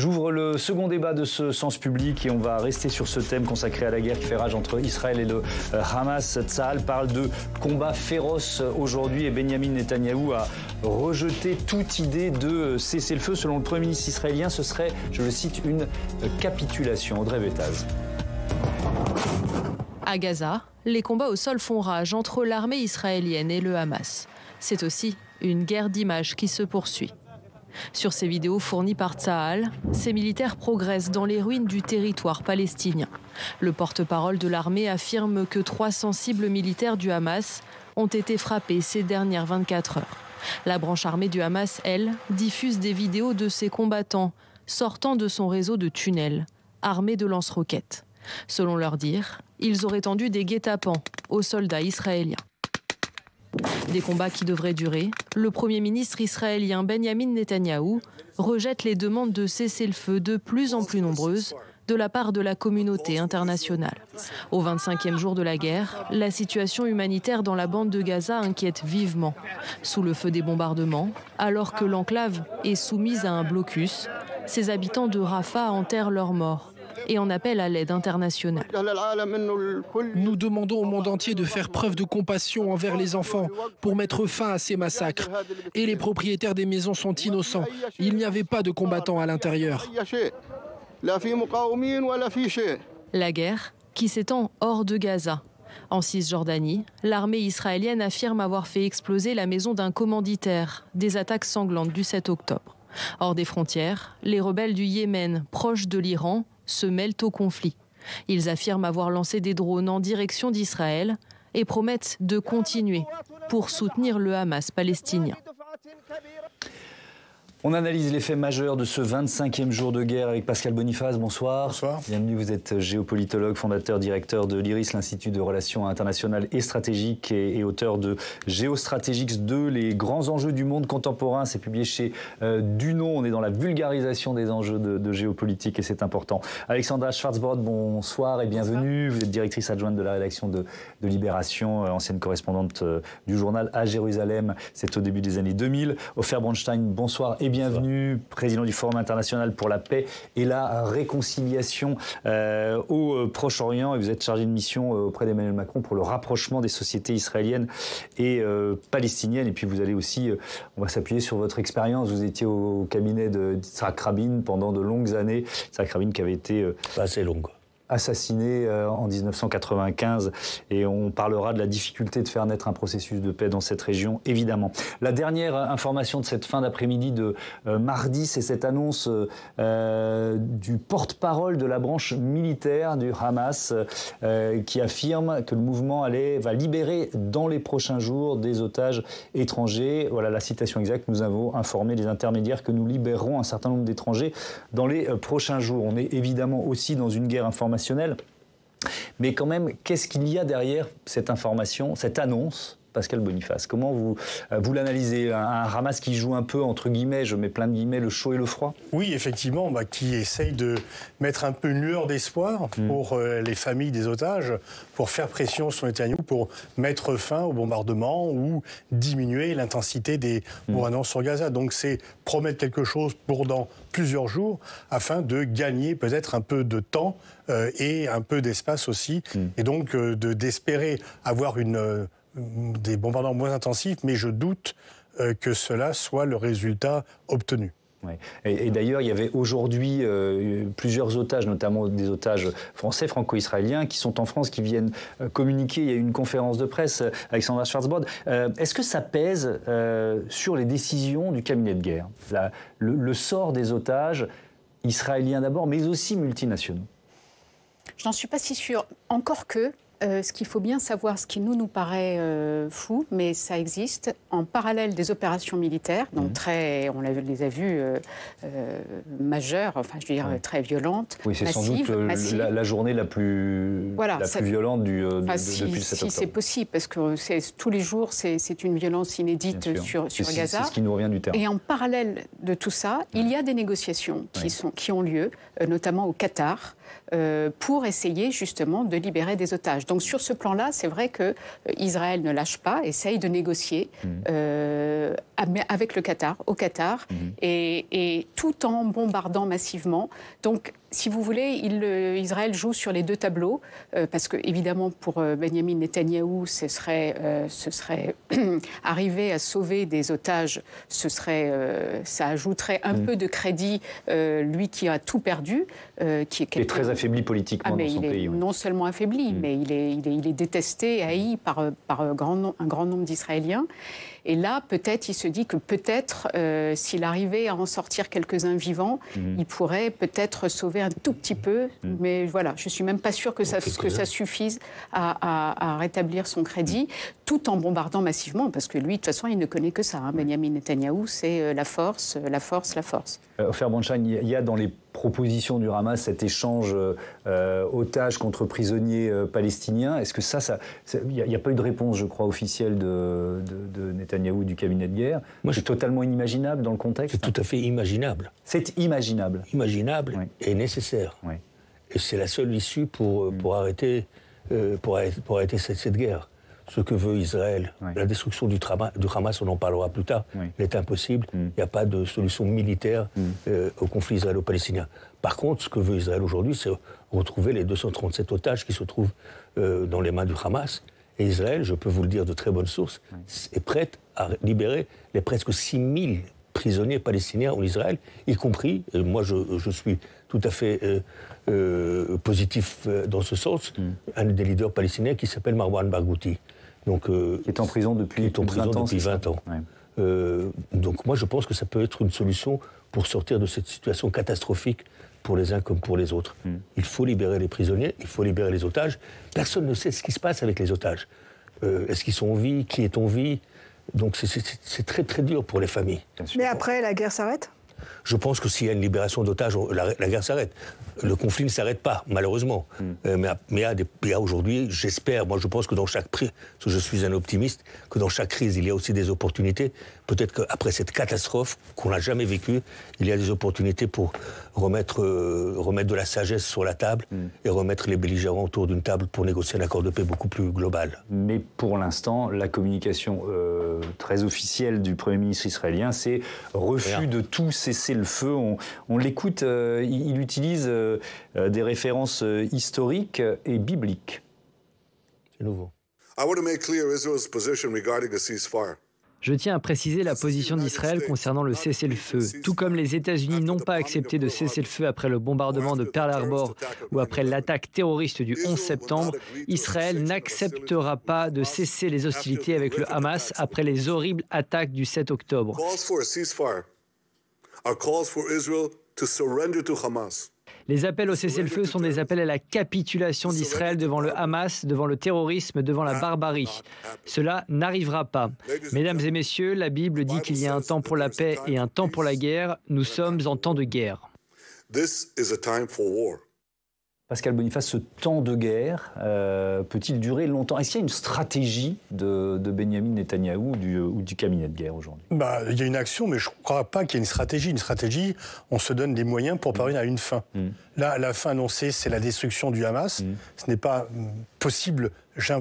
J'ouvre le second débat de ce Sens Public et on va rester sur ce thème consacré à la guerre qui fait rage entre Israël et le Hamas. Tsahal parle de combats féroces aujourd'hui et Benyamin Netanyahou a rejeté toute idée de cessez-le-feu. Selon le Premier ministre israélien, ce serait, je le cite, une capitulation. Audrey Vettaz. À Gaza, les combats au sol font rage entre l'armée israélienne et le Hamas. C'est aussi une guerre d'images qui se poursuit. Sur ces vidéos fournies par Tsahal, ces militaires progressent dans les ruines du territoire palestinien. Le porte-parole de l'armée affirme que 300 cibles militaires du Hamas ont été frappées ces dernières 24 heures. La branche armée du Hamas, elle, diffuse des vidéos de ses combattants sortant de son réseau de tunnels, armés de lance-roquettes. Selon leur dire, ils auraient tendu des guet-apens aux soldats israéliens. Des combats qui devraient durer. Le Premier ministre israélien Benyamin Netanyahou rejette les demandes de cessez-le-feu de plus en plus nombreuses de la part de la communauté internationale. Au 25e jour de la guerre, la situation humanitaire dans la bande de Gaza inquiète vivement. Sous le feu des bombardements, alors que l'enclave est soumise à un blocus, ses habitants de Rafah enterrent leurs morts et en appellent à l'aide internationale. Nous demandons au monde entier de faire preuve de compassion envers les enfants pour mettre fin à ces massacres. Et les propriétaires des maisons sont innocents. Il n'y avait pas de combattants à l'intérieur. La guerre qui s'étend hors de Gaza. En Cisjordanie, l'armée israélienne affirme avoir fait exploser la maison d'un commanditaire des attaques sanglantes du 7 octobre. Hors des frontières, les rebelles du Yémen, proches de l'Iran, se mêlent au conflit. Ils affirment avoir lancé des drones en direction d'Israël et promettent de continuer pour soutenir le Hamas palestinien. On analyse les faits majeurs de ce 25e jour de guerre avec Pascal Boniface. Bonsoir. Bonsoir. Bienvenue, vous êtes géopolitologue, fondateur, directeur de l'IRIS, l'Institut de Relations internationales et stratégiques et auteur de Géostratégiques 2, les grands enjeux du monde contemporain. C'est publié chez Dunon. On est dans la vulgarisation des enjeux de géopolitique et c'est important. Alexandra Schwarzbrod, bonsoir et bienvenue. Bonsoir. Vous êtes directrice adjointe de la rédaction de Libération, ancienne correspondante du journal à Jérusalem. C'est au début des années 2000. Ofer Bronstein, bonsoir et bienvenue, président du Forum international pour la paix et la réconciliation au Proche-Orient. Et vous êtes chargé de mission auprès d'Emmanuel Macron pour le rapprochement des sociétés israéliennes et palestiniennes. Et puis vous allez aussi, on va s'appuyer sur votre expérience. Vous étiez au cabinet de Yitzhak Rabin pendant de longues années. Yitzhak Rabin qui avait été assez longue. Assassiné en 1995 et on parlera de la difficulté de faire naître un processus de paix dans cette région, évidemment. La dernière information de cette fin d'après-midi de mardi, c'est cette annonce du porte-parole de la branche militaire du Hamas qui affirme que le mouvement va libérer dans les prochains jours des otages étrangers. Voilà la citation exacte. Nous avons informé les intermédiaires que nous libérerons un certain nombre d'étrangers dans les prochains jours. On est évidemment aussi dans une guerre informationnelle. Mais quand même, qu'est-ce qu'il y a derrière cette information, cette annonce, Pascal Boniface? Comment vous l'analysez? Un Hamas qui joue un peu, entre guillemets, je mets plein de guillemets, le chaud et le froid? Oui, effectivement, qui essaye de mettre un peu une lueur d'espoir pour les familles des otages, pour faire pression sur Netanyahou, pour mettre fin au bombardement ou diminuer l'intensité des bombardements sur Gaza. Donc c'est promettre quelque chose pour dans plusieurs jours afin de gagner peut-être un peu de temps et un peu d'espace aussi. Et donc d'espérer avoir des bombardements moins intensifs, mais je doute que cela soit le résultat obtenu. Ouais. Et d'ailleurs, il y avait aujourd'hui plusieurs otages, notamment des otages français, franco-israéliens, qui sont en France, qui viennent communiquer. Il y a eu une conférence de presse, Alexandra Schwarzbrod. Est-ce que ça pèse sur les décisions du cabinet de guerre, le sort des otages israéliens d'abord, mais aussi multinationaux? Je n'en suis pas si sûre. Encore que, ce qu'il faut bien savoir, ce qui nous paraît fou, mais ça existe, en parallèle des opérations militaires, donc on les a vues majeures, enfin je veux dire très violentes, oui, c'est sans doute la journée la plus violente depuis le 7 octobre. Si c'est possible, parce que tous les jours, c'est une violence inédite sur Gaza. C'est ce qui nous revient du terrain. Et en parallèle de tout ça, il y a des négociations qui ont lieu, notamment au Qatar, pour essayer justement de libérer des otages. Donc sur ce plan-là, c'est vrai que Israël ne lâche pas, essaye de négocier avec le Qatar, au Qatar, et tout en bombardant massivement. Donc, si vous voulez, Israël joue sur les deux tableaux, parce que évidemment pour Benyamin Netanyahou, ce serait arriver à sauver des otages, ça ajouterait un peu de crédit, lui qui a tout perdu, qui est très affaibli politiquement dans son pays. Non seulement affaibli, mais il est détesté, haï par un grand nombre d'Israéliens. Et là, peut-être, il se dit que peut-être, s'il arrivait à en sortir quelques-uns vivants, il pourrait peut-être sauver un tout petit peu. Mais voilà, je ne suis même pas sûre que ça suffise à rétablir son crédit, tout en bombardant massivement, parce que lui, de toute façon, il ne connaît que ça. Hein. Benyamin Netanyahou, c'est la force, la force, la force. Ofer Bonshane, il y a dans les proposition du Hamas, cet échange otages contre prisonniers palestiniens. Est-ce que il n'y a pas eu de réponse, je crois, officielle de Netanyahou, du cabinet de guerre? C'est totalement inimaginable dans le contexte. C'est tout à fait imaginable. C'est imaginable. Imaginable et nécessaire. Oui. Et c'est la seule issue pour arrêter cette guerre. Ce que veut Israël, la destruction du Hamas, on en parlera plus tard, est impossible. Il n'y a pas de solution militaire au conflit israélo-palestinien. Par contre, ce que veut Israël aujourd'hui, c'est retrouver les 237 otages qui se trouvent dans les mains du Hamas. Et Israël, je peux vous le dire de très bonnes sources, est prête à libérer les presque 6000 prisonniers palestiniens en Israël, y compris, moi je suis tout à fait positif dans ce sens, un des leaders palestiniens qui s'appelle Marwan Barghouti. Donc, qui est en prison depuis 20 ans. Ouais. Donc moi je pense que ça peut être une solution pour sortir de cette situation catastrophique pour les uns comme pour les autres. Il faut libérer les prisonniers, il faut libérer les otages. Personne ne sait ce qui se passe avec les otages. Est-ce qu'ils sont en vie? Qui est en vie? Donc c'est très très dur pour les familles. Mais après, la guerre s'arrête? Je pense que s'il y a une libération d'otages, la guerre s'arrête. Le conflit ne s'arrête pas, malheureusement. Mais il y a aujourd'hui, j'espère, moi je pense que dans chaque crise, je suis un optimiste, que dans chaque crise, il y a aussi des opportunités. Peut-être qu'après cette catastrophe qu'on n'a jamais vécue, il y a des opportunités pour remettre de la sagesse sur la table et remettre les belligérants autour d'une table pour négocier un accord de paix beaucoup plus global. Mais pour l'instant, la communication très officielle du Premier ministre israélien, c'est refus de tout cessez-le-feu. On l'écoute, il utilise des références historiques et bibliques. C'est nouveau. Je tiens à préciser la position d'Israël concernant le cessez-le-feu. Tout comme les États-Unis n'ont pas accepté de cessez-le-feu après le bombardement de Pearl Harbor ou après l'attaque terroriste du 11 septembre, Israël n'acceptera pas de cesser les hostilités avec le Hamas après les horribles attaques du 7 octobre. Les appels au cessez-le-feu sont des appels à la capitulation d'Israël devant le Hamas, devant le terrorisme, devant la barbarie. Cela n'arrivera pas. Mesdames et messieurs, la Bible dit qu'il y a un temps pour la paix et un temps pour la guerre. Nous sommes en temps de guerre. Pascal Boniface, ce temps de guerre peut-il durer longtemps? Est-ce qu'il y a une stratégie de Benyamin Netanyahou ou du cabinet de guerre aujourd'hui? Il y a une action, mais je ne crois pas qu'il y ait une stratégie. Une stratégie, on se donne des moyens pour parvenir à une fin. Là, la fin annoncée, c'est la destruction du Hamas. Ce n'est pas possible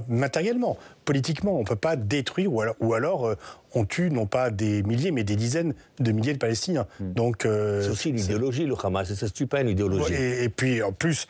matériellement, politiquement. On ne peut pas détruire, ou alors on tue non pas des milliers, mais des dizaines de milliers de Palestiniens. Donc, c'est aussi une idéologie, le Hamas, ça ne tue pas une idéologie. Et puis, en plus,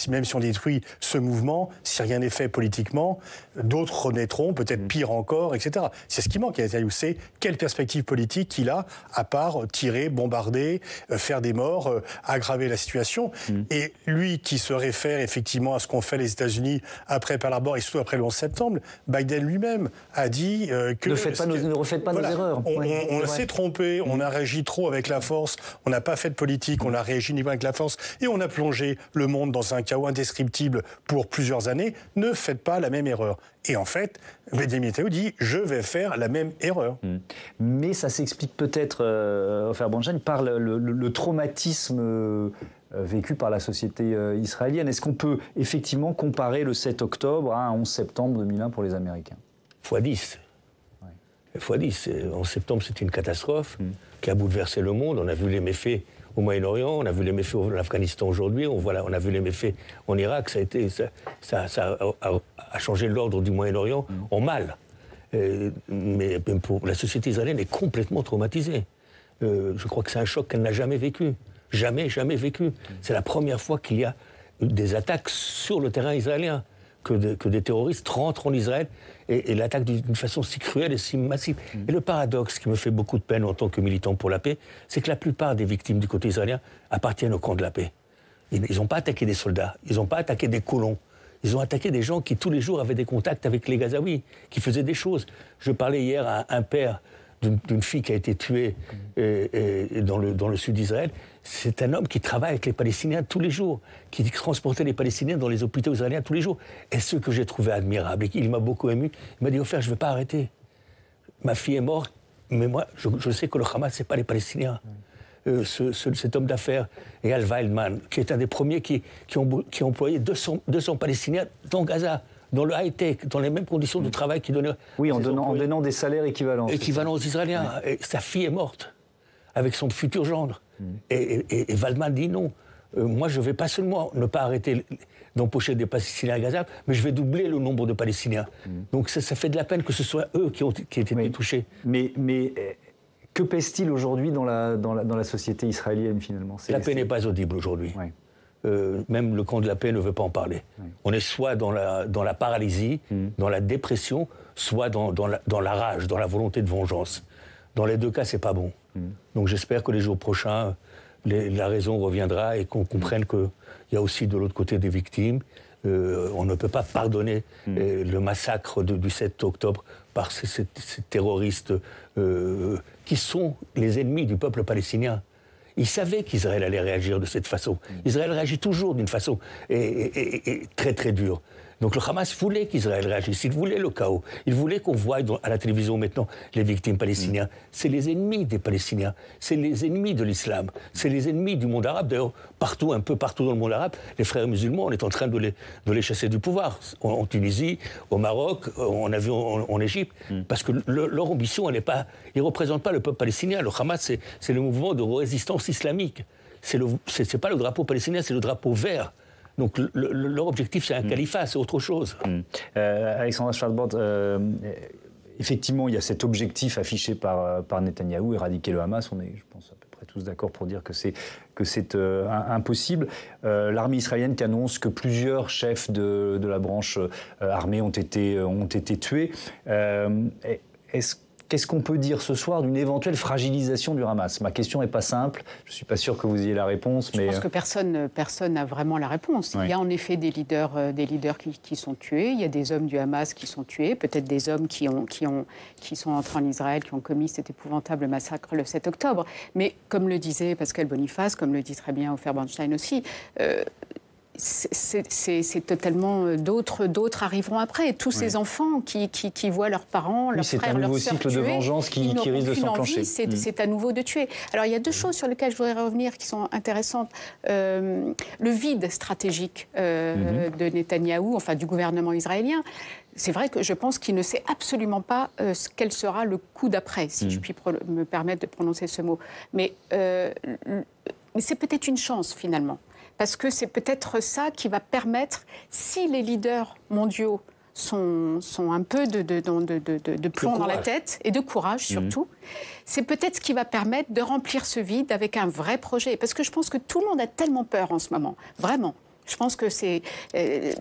même si on détruit ce mouvement, si rien n'est fait politiquement, d'autres renaîtront, peut-être pire encore, etc. C'est ce qui manque à Netanyahou, c'est quelle perspective politique qu'il a, à part tirer, bombarder, faire des morts, aggraver la situation. Et lui qui se réfère effectivement à ce qu'ont fait les États-Unis après Pearl Harbor et surtout après le 11 septembre, Biden lui-même a dit que... Ne refaites pas nos erreurs. On s'est trompé, on a réagi trop avec la force, on n'a pas fait de politique, on a réagi uniquement avec la force et on a plongé le monde dans un chaos indescriptible pour plusieurs années. Ne faites pas la même erreur. Et en fait, Benyamin Netanyahou dit « je vais faire la même erreur ». Mais ça s'explique peut-être, Ofer Bonshane, par le traumatisme vécu par la société israélienne. Est-ce qu'on peut effectivement comparer le 7 octobre à un 11 septembre 2001 pour les Américains? x10. x10. En septembre, c'était une catastrophe qui a bouleversé le monde. On a vu les méfaits au Moyen-Orient, on a vu les méfaits en Afghanistan aujourd'hui, on a vu les méfaits en Irak, ça a changé l'ordre du Moyen-Orient en mal. Mais pour la société israélienne est complètement traumatisée. Je crois que c'est un choc qu'elle n'a jamais vécu. Jamais vécu. C'est la première fois qu'il y a des attaques sur le terrain israélien, que des terroristes rentrent en Israël et l'attaquent d'une façon si cruelle et si massive. Et le paradoxe qui me fait beaucoup de peine en tant que militant pour la paix, c'est que la plupart des victimes du côté israélien appartiennent au camp de la paix. Ils n'ont pas attaqué des soldats, ils n'ont pas attaqué des colons. Ils ont attaqué des gens qui, tous les jours, avaient des contacts avec les Gazaouis, qui faisaient des choses. Je parlais hier à un père d'une fille qui a été tuée dans le sud d'Israël. C'est un homme qui travaille avec les Palestiniens tous les jours, qui transportait les Palestiniens dans les hôpitaux israéliens tous les jours. Et ce que j'ai trouvé admirable, et il m'a beaucoup ému, il m'a dit « Au fait, je ne vais pas arrêter. Ma fille est morte, mais moi, je sais que le Hamas, ce n'est pas les Palestiniens. » Cet homme d'affaires, Eyal Wildman, qui est un des premiers qui a employé 200 Palestiniens dans Gaza, dans le high-tech, dans les mêmes conditions de travail qu'il donnait. Oui, en donnant des salaires équivalents. Équivalents aux Israéliens. Oui. Et sa fille est morte, avec son futur gendre. Et Waldman dit non. Moi, je ne vais pas seulement ne pas arrêter d'empocher des Palestiniens à Gaza, mais je vais doubler le nombre de Palestiniens. Donc ça fait de la peine que ce soit eux qui aient été touchés. Mais que pèse-t-il aujourd'hui dans la société israélienne, finalement? La paix n'est pas audible aujourd'hui. Oui. Même le camp de la paix ne veut pas en parler. Oui. On est soit dans la paralysie, dans la dépression, soit dans la rage, dans la volonté de vengeance. Dans les deux cas, c'est pas bon. Donc j'espère que les jours prochains, la raison reviendra et qu'on comprenne qu'il y a aussi de l'autre côté des victimes. On ne peut pas pardonner le massacre du 7 octobre par ces terroristes qui sont les ennemis du peuple palestinien. Ils savaient qu'Israël allait réagir de cette façon. Israël réagit toujours d'une façon très très dure. Donc le Hamas voulait qu'Israël réagisse, il voulait le chaos. Il voulait qu'on voie à la télévision maintenant les victimes palestiniennes. C'est les ennemis des Palestiniens, c'est les ennemis de l'islam, c'est les ennemis du monde arabe. D'ailleurs, un peu partout dans le monde arabe, les frères musulmans, on est en train de les chasser du pouvoir. En Tunisie, au Maroc, on a vu en Égypte. Parce que leur ambition, ils ne représentent pas le peuple palestinien. Le Hamas, c'est le mouvement de résistance islamique. C'est pas le drapeau palestinien, c'est le drapeau vert. Donc leur objectif, c'est un califat, c'est autre chose. Alexandra Schwartz-Bord, effectivement, il y a cet objectif affiché par Netanyahou, éradiquer le Hamas. On est, je pense, à peu près tous d'accord pour dire que c'est impossible. L'armée israélienne qui annonce que plusieurs chefs de la branche armée ont été tués. Qu'est-ce qu'on peut dire ce soir d'une éventuelle fragilisation du Hamas? Ma question n'est pas simple, je ne suis pas sûr que vous ayez la réponse. Je pense que personne n'a vraiment la réponse. Oui. Il y a en effet des leaders qui sont tués, il y a des hommes du Hamas qui sont tués, peut-être des hommes qui sont entrés en Israël, qui ont commis cet épouvantable massacre le 7 octobre. Mais comme le disait Pascal Boniface, comme le dit très bien Ofer Bernstein aussi, c'est totalement d'autres arriveront après. Tous ces enfants qui voient leurs parents, leurs frères, leurs sœurs tués, c'est un nouveau cycle de vengeance qui risque de s'enclencher. C'est à nouveau de tuer. Alors il y a deux choses sur lesquelles je voudrais revenir qui sont intéressantes. Le vide stratégique de Netanyahou, enfin du gouvernement israélien. C'est vrai que je pense qu'il ne sait absolument pas quel sera le coup d'après, si je puis me permettre de prononcer ce mot. Mais c'est peut-être une chance finalement. Parce que c'est peut-être ça qui va permettre, si les leaders mondiaux sont un peu de plomb dans la tête, et de courage surtout, c'est peut-être ce qui va permettre de remplir ce vide avec un vrai projet. Parce que je pense que tout le monde a tellement peur en ce moment, vraiment. Je pense que c'est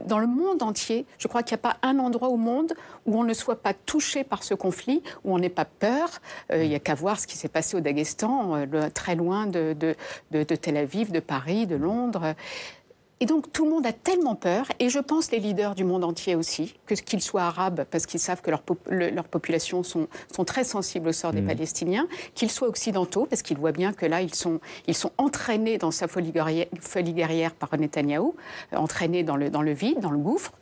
dans le monde entier, je crois qu'il n'y a pas un endroit au monde où on ne soit pas touché par ce conflit, où on n'ait pas peur. Il n'y a qu'à voir ce qui s'est passé au Daghestan, très loin de Tel Aviv, de Paris, de Londres. Et donc tout le monde a tellement peur, et je pense les leaders du monde entier aussi, qu'ils soient arabes, parce qu'ils savent que leurs populations sont très sensibles au sort des Palestiniens, qu'ils soient occidentaux, parce qu'ils voient bien que là, ils sont entraînés dans sa folie guerrière par Netanyahou, entraînés dans le vide, dans le gouffre.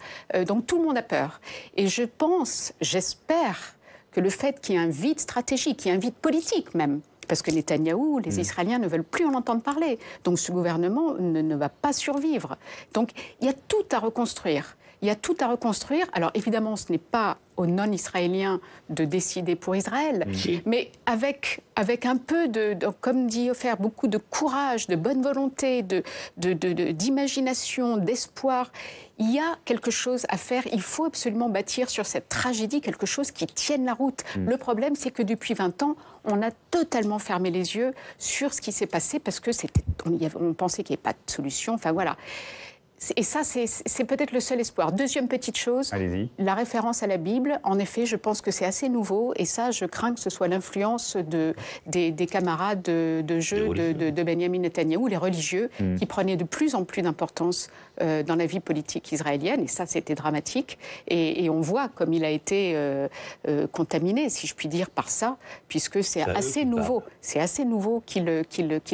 Donc tout le monde a peur. Et j'espère que le fait qu'il y ait un vide stratégique, qu'il y ait un vide politique même, parce que Netanyahou, les Israéliens ne veulent plus en entendre parler. Donc ce gouvernement ne va pas survivre. Donc il y a tout à reconstruire. Il y a tout à reconstruire. Alors évidemment, ce n'est pas aux non-israéliens de décider pour Israël, mais avec un peu comme dit Ofer, beaucoup de courage, de bonne volonté, d'imagination, d'espoir. Il y a quelque chose à faire. Il faut absolument bâtir sur cette tragédie quelque chose qui tienne la route. Le problème, c'est que depuis 20 ans, on a totalement fermé les yeux sur ce qui s'est passé parce que on pensait qu'il n'y avait pas de solution. Enfin voilà. Et ça, c'est peut-être le seul espoir. Deuxième petite chose, la référence à la Bible. En effet, je pense que c'est assez nouveau. Et ça, je crains que ce soit l'influence des camarades de jeu de Benjamin Netanyahou, les religieux, qui prenaient de plus en plus d'importance dans la vie politique israélienne. Et ça, c'était dramatique. Et on voit comme il a été contaminé, si je puis dire, par ça, puisque c'est assez nouveau. C'est assez nouveau qu'il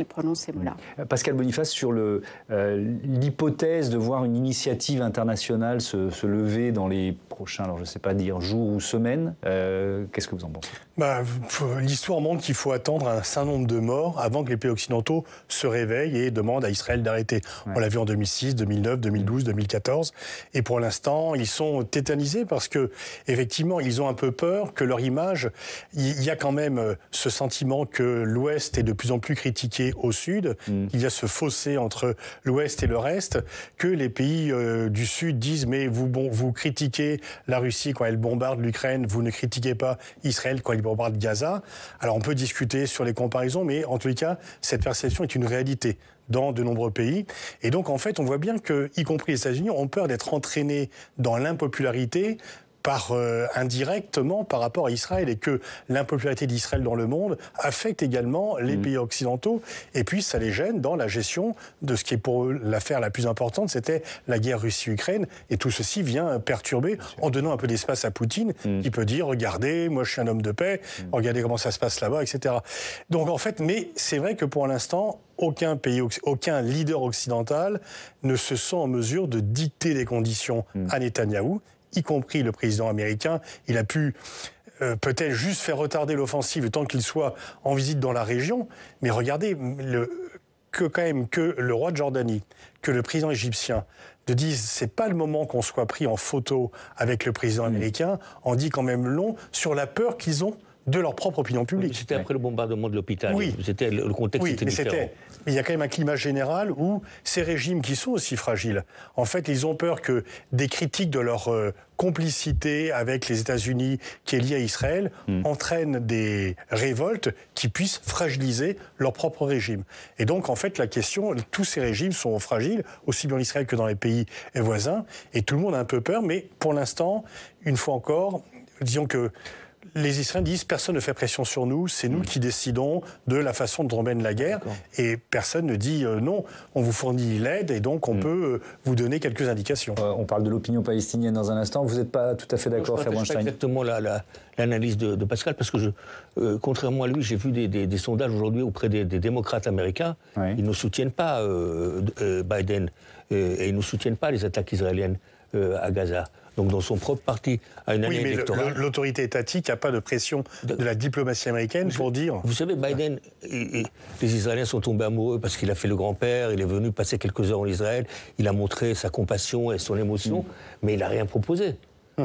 prononce ces mots-là. Pascal Boniface, sur l'hypothèse de voir une initiative internationale se lever dans les prochains, alors je ne sais pas dire jours ou semaines, qu'est-ce que vous en pensez ? L'histoire montre qu'il faut attendre un certain nombre de morts avant que les pays occidentaux se réveillent et demandent à Israël d'arrêter. Ouais. On l'a vu en 2006, 2009, 2012, 2014. Et pour l'instant, ils sont tétanisés parce que, effectivement, ils ont un peu peur que leur image... Il y a quand même ce sentiment que l'Ouest est de plus en plus critiqué au Sud. Il y a ce fossé entre l'Ouest et le reste, que les pays du Sud disent « mais vous critiquez la Russie quand elle bombarde l'Ukraine, vous ne critiquez pas Israël quand il bombarde Gaza ». Alors on peut discuter sur les comparaisons, mais en tous les cas, cette perception est une réalité dans de nombreux pays. Et donc en fait, on voit bien que, y compris les États-Unis, ont peur d'être entraînés dans l'impopularité indirectement par rapport à Israël, et que l'impopularité d'Israël dans le monde affecte également les pays occidentaux, et puis ça les gêne dans la gestion de ce qui est pour eux l'affaire la plus importante, c'était la guerre Russie-Ukraine, et tout ceci vient perturber en donnant un peu d'espace à Poutine, qui peut dire « regardez, moi je suis un homme de paix, regardez comment ça se passe là-bas », etc. Donc en fait, mais c'est vrai que pour l'instant, aucun leader occidental ne se sent en mesure de dicter des conditions à Netanyahou, y compris le président américain. Il a pu peut-être juste faire retarder l'offensive le temps qu'il soit en visite dans la région. Mais regardez, que le roi de Jordanie, que le président égyptien te disent c'est pas le moment qu'on soit pris en photo avec le président américain, en dit quand même long sur la peur qu'ils ont de leur propre opinion publique. C'était après le bombardement de l'hôpital. Oui. Le contexte était différent. Mais il y a quand même un climat général où ces régimes qui sont aussi fragiles, en fait, ils ont peur que des critiques de leur complicité avec les États-Unis qui est liée à Israël entraînent des révoltes qui puissent fragiliser leur propre régime. Et donc, en fait, la question, tous ces régimes sont fragiles, aussi bien en Israël que dans les pays voisins, et tout le monde a un peu peur, mais pour l'instant, une fois encore, disons que les Israéliens disent personne ne fait pression sur nous, c'est nous qui décidons de la façon dont on mène la guerre. Et personne ne dit non, on vous fournit l'aide et donc on peut vous donner quelques indications. On parle de l'opinion palestinienne dans un instant. Vous n'êtes pas tout à fait d'accord, Fabre Weinstein ? Exactement l'analyse de Pascal, parce que contrairement à lui, j'ai vu des sondages aujourd'hui auprès des démocrates américains. Oui. Ils ne soutiennent pas Biden et ils ne soutiennent pas les attaques israéliennes à Gaza. Donc dans son propre parti, à une année électorale... Mais l'autorité étatique n'a pas de pression de la diplomatie américaine pour dire... Vous savez, Biden, les Israéliens sont tombés amoureux parce qu'il a fait le grand-père, il est venu passer quelques heures en Israël, il a montré sa compassion et son émotion, mais il n'a rien proposé.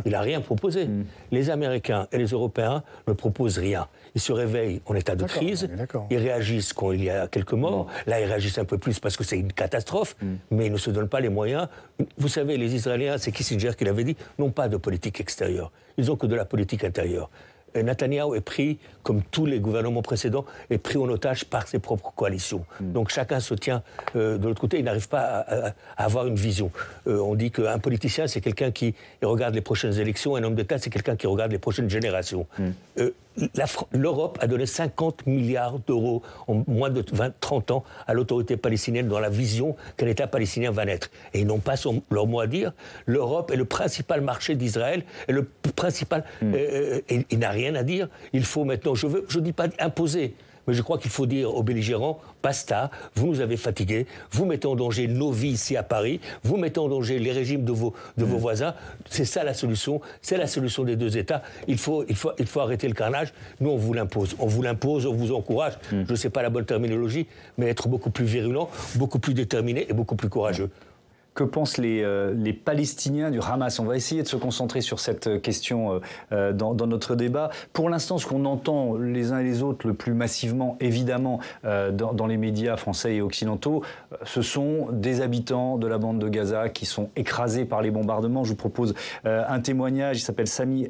Il n'a rien proposé. Les Américains et les Européens ne proposent rien. Ils se réveillent en état de crise, ils réagissent quand il y a quelques morts. Là, ils réagissent un peu plus parce que c'est une catastrophe, mais ils ne se donnent pas les moyens. Vous savez, les Israéliens, c'est Kissinger qui l'avait dit, n'ont pas de politique extérieure. Ils n'ont que de la politique intérieure. Et Netanyahou est pris, comme tous les gouvernements précédents, est pris en otage par ses propres coalitions. Donc chacun se tient de l'autre côté, il n'arrive pas à avoir une vision. On dit qu'un politicien, c'est quelqu'un qui regarde les prochaines élections, un homme d'État, c'est quelqu'un qui regarde les prochaines générations. L'Europe a donné 50 milliards d'euros en moins de 30 ans à l'autorité palestinienne dans la vision qu'un État palestinien va naître. Et ils n'ont pas leur mot à dire. L'Europe est le principal marché d'Israël, et le principal... il n'a rien à dire. Il faut maintenant... Je ne dis pas imposer, mais je crois qu'il faut dire aux belligérants, basta, vous nous avez fatigués, vous mettez en danger nos vies ici à Paris, vous mettez en danger les régimes de vos voisins. C'est ça la solution, c'est la solution des deux États. Il faut arrêter le carnage. Nous, on vous l'impose, on vous encourage. Je ne sais pas la bonne terminologie, mais être beaucoup plus virulent, beaucoup plus déterminé et beaucoup plus courageux. Que pensent les Palestiniens du Hamas? On va essayer de se concentrer sur cette question dans notre débat. Pour l'instant, ce qu'on entend les uns et les autres le plus massivement, évidemment, dans les médias français et occidentaux, ce sont des habitants de la bande de Gaza qui sont écrasés par les bombardements. Je vous propose un témoignage. Il s'appelle Sami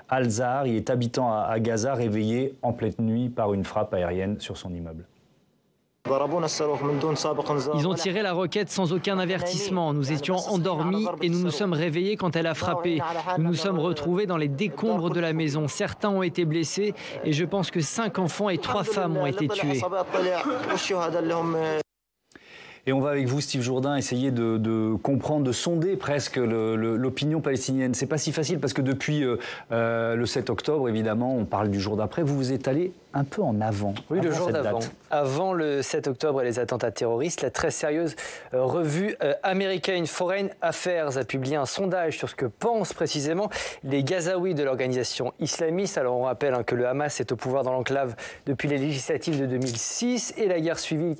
Al-Zahar. Il est habitant à Gaza, réveillé en pleine nuit par une frappe aérienne sur son immeuble. Ils ont tiré la roquette sans aucun avertissement. Nous étions endormis et nous nous sommes réveillés quand elle a frappé. Nous nous sommes retrouvés dans les décombres de la maison. Certains ont été blessés et je pense que 5 enfants et 3 femmes ont été tués. Et on va avec vous, Steve Jourdain, essayer de comprendre, de sonder presque l'opinion palestinienne. C'est pas si facile parce que depuis le 7 octobre, évidemment, on parle du jour d'après. Vous vous êtes allé un peu en avant. Oui, le jour d'avant. Avant le 7 octobre et les attentats terroristes, la très sérieuse revue American Foreign Affairs a publié un sondage sur ce que pensent précisément les Gazaouis de l'organisation islamiste. Alors on rappelle que le Hamas est au pouvoir dans l'enclave depuis les législatives de 2006 et la guerre civile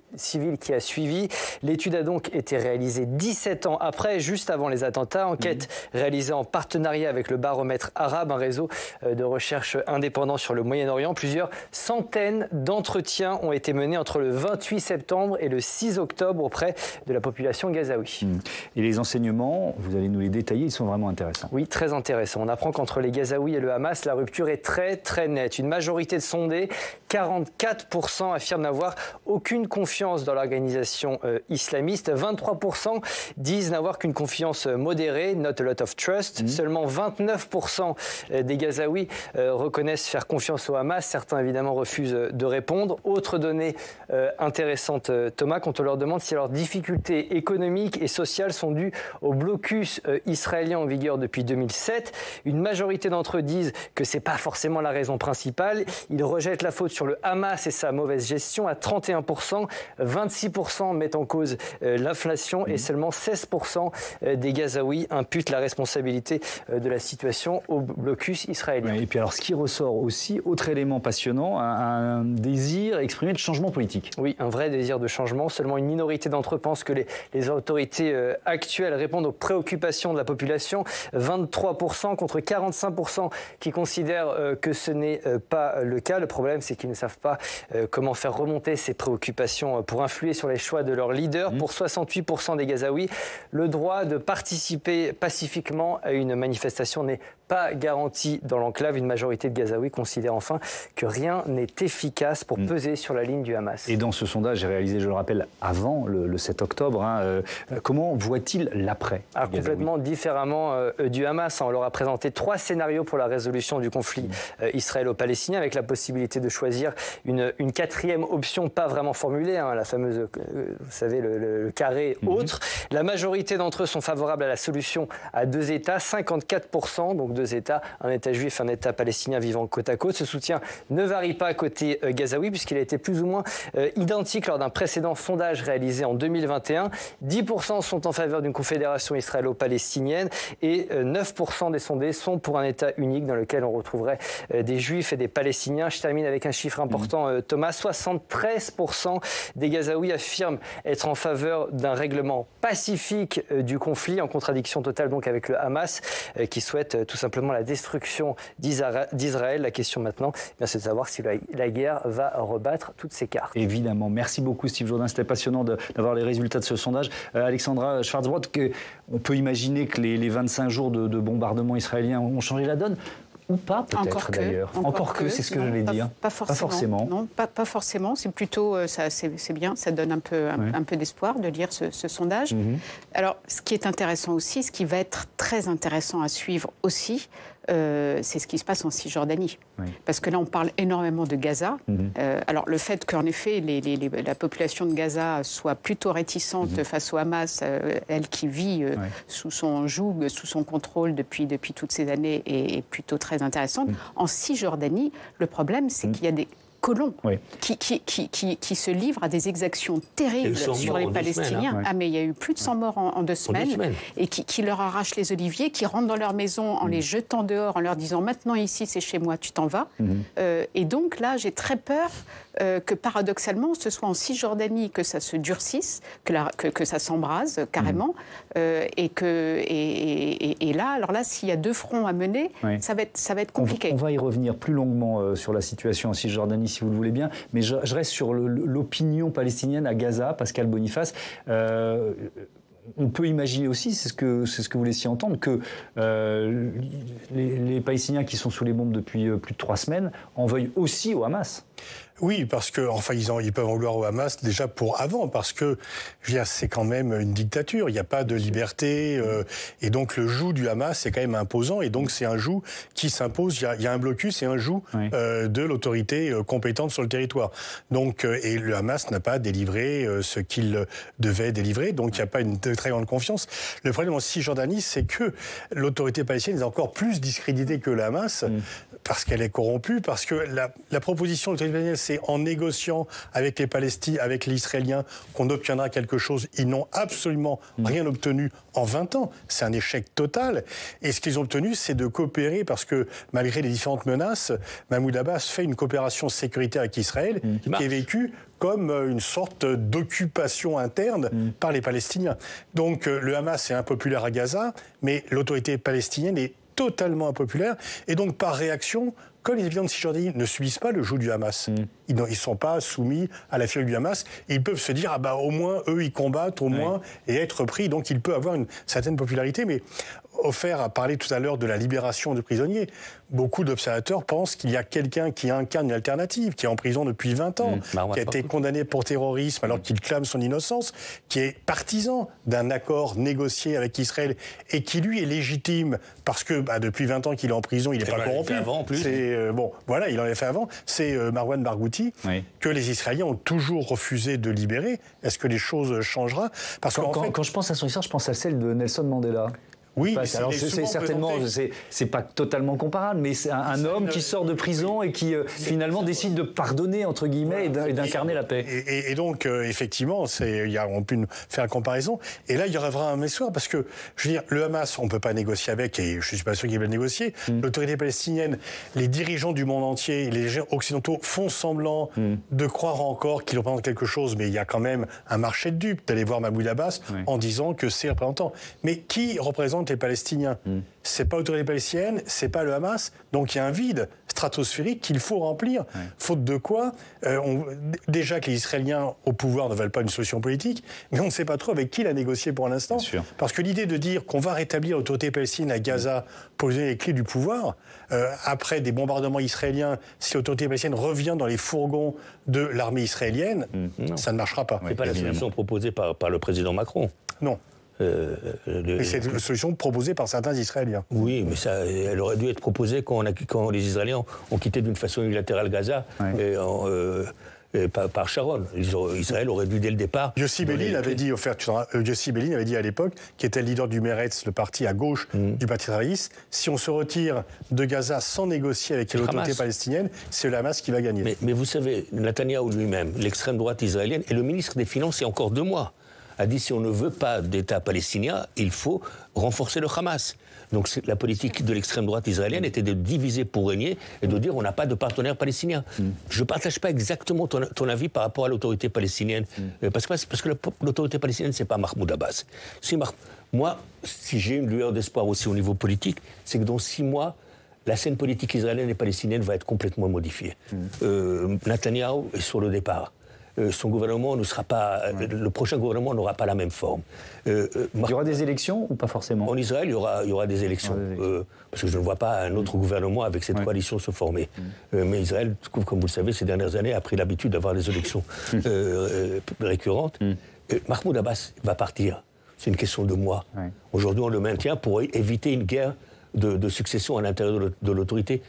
qui a suivi. L'étude a donc été réalisée 17 ans après, juste avant les attentats. Enquête réalisée en partenariat avec le Baromètre arabe, un réseau de recherche indépendant sur le Moyen-Orient. Plusieurs centaines d'entretiens ont été menés entre le 28 septembre et le 6 octobre auprès de la population gazaoui. Et les enseignements, vous allez nous les détailler, ils sont vraiment intéressants. Oui, très intéressants. On apprend qu'entre les Gazaouis et le Hamas, la rupture est très très nette. Une majorité de sondés, 44%, affirment n'avoir aucune confiance dans l'organisation islamiste. 23% disent n'avoir qu'une confiance modérée, not a lot of trust. Seulement 29% des Gazaouis reconnaissent faire confiance au Hamas. Certains, évidemment, refusent de répondre. Autre donnée intéressante, Thomas, quand on leur demande si leurs difficultés économiques et sociales sont dues au blocus israélien en vigueur depuis 2007. Une majorité d'entre eux disent que ce n'est pas forcément la raison principale. Ils rejettent la faute sur le Hamas et sa mauvaise gestion à 31%. 26% mettent en cause l'inflation et seulement 16% des Gazaouis imputent la responsabilité de la situation au blocus israélien. Et puis alors, ce qui ressort aussi, autre élément passionnant, un désir exprimé de changement politique. Oui, un vrai désir de changement. Seulement une minorité d'entre eux pensent que les autorités actuelles répondent aux préoccupations de la population. 23% contre 45% qui considèrent que ce n'est pas le cas. Le problème, c'est qu'ils ne savent pas comment faire remonter ces préoccupations pour influer sur les choix de leurs leaders. Pour 68% des Gazaouis, le droit de participer pacifiquement à une manifestation n'est pas garanti dans l'enclave. Une majorité de Gazaouis considère enfin que rien n'est efficace pour peser sur la ligne du Hamas. Et dans ce sondage réalisé, je le rappelle, avant le 7 octobre, comment voit-il l'après? Complètement différemment du Hamas. On leur a présenté 3 scénarios pour la résolution du conflit israélo-palestinien, avec la possibilité de choisir une 4e option pas vraiment formulée, la fameuse, vous savez, le carré autre. La majorité d'entre eux sont favorables à la solution à 2 États, 54%, donc 2 États, un État juif, un État palestinien vivant côte à côte. Ce soutien ne varie pas côté gazaoui puisqu'il a été plus ou moins identique lors d'un précédent sondage réalisé en 2021. 10% sont en faveur d'une confédération israélo-palestinienne et 9% des sondés sont pour un État unique dans lequel on retrouverait des juifs et des palestiniens. Je termine avec un chiffre important, Thomas. 73% des Gazaouis affirment être en faveur d'un règlement pacifique du conflit, en contradiction totale donc avec le Hamas qui souhaite tout simplement la destruction d'Israël. La question maintenant, c'est de savoir si la guerre va rebattre toutes ses cartes. Évidemment. Merci beaucoup, Steve Jourdain. C'était passionnant d'avoir les résultats de ce sondage. Alexandra Schwarzbrod, on peut imaginer que les 25 jours de bombardement israélien ont changé la donne? Ou pas, peut-être, d'ailleurs. Encore que, c'est ce que j'allais dire. Pas forcément. Non, pas forcément. C'est plutôt, c'est bien, ça donne un peu d'espoir de lire ce sondage. Alors, ce qui est intéressant aussi, ce qui va être très intéressant à suivre aussi, c'est ce qui se passe en Cisjordanie. Parce que là, on parle énormément de Gaza. Alors, le fait qu'en effet, la population de Gaza soit plutôt réticente face au Hamas, elle qui vit sous son joug, sous son contrôle depuis toutes ces années, est plutôt très intéressante. En Cisjordanie, le problème, c'est qu'il y a des colons qui se livrent à des exactions terribles sur les Palestiniens. Ah, mais il y a eu plus de 100 morts en 2 semaines. Et qui leur arrachent les oliviers, qui rentrent dans leur maison en les jetant dehors, en leur disant « maintenant ici c'est chez moi, tu t'en vas ». Et donc là, j'ai très peur que paradoxalement, ce soit en Cisjordanie que ça se durcisse, que ça s'embrase carrément. Et là, alors là, s'il y a 2 fronts à mener, ça va être compliqué. On va y revenir plus longuement sur la situation en Cisjordanie, si vous le voulez bien. Mais je reste sur l'opinion palestinienne à Gaza, Pascal Boniface. On peut imaginer aussi, c'est ce que vous laissiez entendre, que les Palestiniens qui sont sous les bombes depuis plus de 3 semaines en veuillent aussi au Hamas. Oui, parce que ils peuvent en vouloir au Hamas déjà pour avant, parce que je veux dire, c'est quand même une dictature, il n'y a pas de liberté, et donc le joug du Hamas c'est quand même imposant, et donc c'est un joug qui s'impose. Il y a un blocus et un joug de l'autorité compétente sur le territoire. Donc et le Hamas n'a pas délivré ce qu'il devait délivrer, donc il n'y a pas une très grande confiance. Le problème en Cisjordanie, c'est que l'autorité palestinienne est encore plus discréditée que le Hamas, parce qu'elle est corrompue, parce que la proposition de l'autorité palestinienne, c'est en négociant avec les Palestiniens, avec les Israéliens, qu'on obtiendra quelque chose. Ils n'ont absolument rien obtenu en 20 ans. C'est un échec total. Et ce qu'ils ont obtenu, c'est de coopérer, parce que malgré les différentes menaces, Mahmoud Abbas fait une coopération sécuritaire avec Israël qui est vécue comme une sorte d'occupation interne par les Palestiniens. Donc le Hamas est impopulaire à Gaza, mais l'autorité palestinienne est totalement impopulaire. Et donc par réaction, comme les habitants de Cisjordanie ne subissent pas le joug du Hamas, ils ne sont pas soumis à la figure du Hamas, ils peuvent se dire, au moins, eux, ils combattent, au moins, et être pris. Donc, il peut avoir une certaine popularité. Mais Ofer a parlé tout à l'heure de la libération de prisonniers. Beaucoup d'observateurs pensent qu'il y a quelqu'un qui incarne une alternative, qui est en prison depuis 20 ans, qui a été condamné pour terrorisme alors qu'il clame son innocence, qui est partisan d'un accord négocié avec Israël et qui, lui, est légitime parce que depuis 20 ans qu'il est en prison, il n'est pas corrompu. Avant, en plus. Voilà, il en avait fait avant. C'est Marwan Barghouti, que les Israéliens ont toujours refusé de libérer. Est-ce que les choses changeront? Parce quand je pense à son histoire, je pense à celle de Nelson Mandela. Oui, alors c'est certainement, c'est pas totalement comparable, mais c'est un homme qui sort de prison et qui finalement décide de pardonner, entre guillemets, et d'incarner la paix. Et donc, effectivement, on peut faire une comparaison. Et là, il y aura vraiment un espoir, parce que, je veux dire, le Hamas, on ne peut pas négocier avec, et je ne suis pas sûr qu'il va négocier. L'autorité palestinienne, les dirigeants du monde entier, les dirigeants occidentaux font semblant de croire encore qu'ils représentent quelque chose, mais il y a quand même un marché de dupes d'aller voir Mahmoud Abbas en disant que c'est représentant. Mais qui représente les Palestiniens? C'est pas l'autorité palestinienne, c'est pas le Hamas, donc il y a un vide stratosphérique qu'il faut remplir, faute de quoi, déjà que les Israéliens au pouvoir ne veulent pas une solution politique, mais on ne sait pas trop avec qui la négocier pour l'instant, parce que l'idée de dire qu'on va rétablir l'autorité palestinienne à Gaza pour lui donner les clés du pouvoir, après des bombardements israéliens, si l'autorité palestinienne revient dans les fourgons de l'armée israélienne, ça ne marchera pas. C'est pas la solution proposée par le président Macron. Non. Mais c'est une solution proposée par certains Israéliens. Oui, mais elle aurait dû être proposée quand les Israéliens ont quitté d'une façon unilatérale Gaza par Sharon. Israël aurait dû dès le départ... Yossi Beilin avait dit à l'époque, qui était le leader du Meretz, le parti à gauche du Parti travailliste, si on se retire de Gaza sans négocier avec l'autorité palestinienne, c'est le Hamas qui va gagner. Mais vous savez, Netanyahou lui-même, l'extrême droite israélienne, et le ministre des Finances, il y a encore 2 mois, a dit si on ne veut pas d'État palestinien, il faut renforcer le Hamas. Donc la politique de l'extrême droite israélienne était de diviser pour régner et de dire on n'a pas de partenaire palestinien. Je ne partage pas exactement ton avis par rapport à l'autorité palestinienne. Parce que l'autorité palestinienne, ce n'est pas Mahmoud Abbas. Moi, si j'ai une lueur d'espoir aussi au niveau politique, c'est que dans 6 mois, la scène politique israélienne et palestinienne va être complètement modifiée. Netanyahou est sur le départ. Son gouvernement ne sera pas... Le prochain gouvernement n'aura pas la même forme. Il y aura des élections ou pas forcément? En Israël, il y aura des élections. Parce que je ne vois pas un autre gouvernement avec cette coalition se former. Mais Israël, comme vous le savez, ces dernières années, a pris l'habitude d'avoir des élections récurrentes. Mahmoud Abbas va partir. C'est une question de mois. Aujourd'hui, on le maintient pour éviter une guerre de succession à l'intérieur de l'autorité.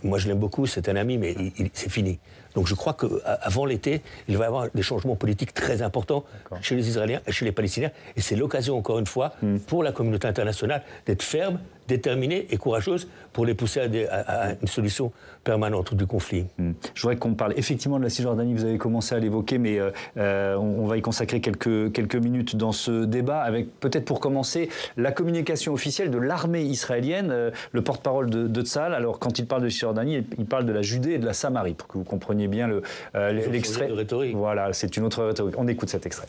Moi, je l'aime beaucoup, c'est un ami, mais c'est fini. Donc je crois qu'avant l'été, il va y avoir des changements politiques très importants chez les Israéliens et chez les Palestiniens. Et c'est l'occasion, encore une fois, pour la communauté internationale d'être ferme, déterminée et courageuse pour les pousser à une solution permanente du conflit. Je voudrais qu'on parle effectivement de la Cisjordanie, vous avez commencé à l'évoquer, mais on va y consacrer quelques minutes dans ce débat, avec peut-être pour commencer la communication officielle de l'armée israélienne, le porte-parole de Tzahal. Alors quand il parle de Cisjordanie, il parle de la Judée et de la Samarie, pour que vous compreniez bien l'extrait. Voilà, c'est une autre rhétorique. On écoute cet extrait.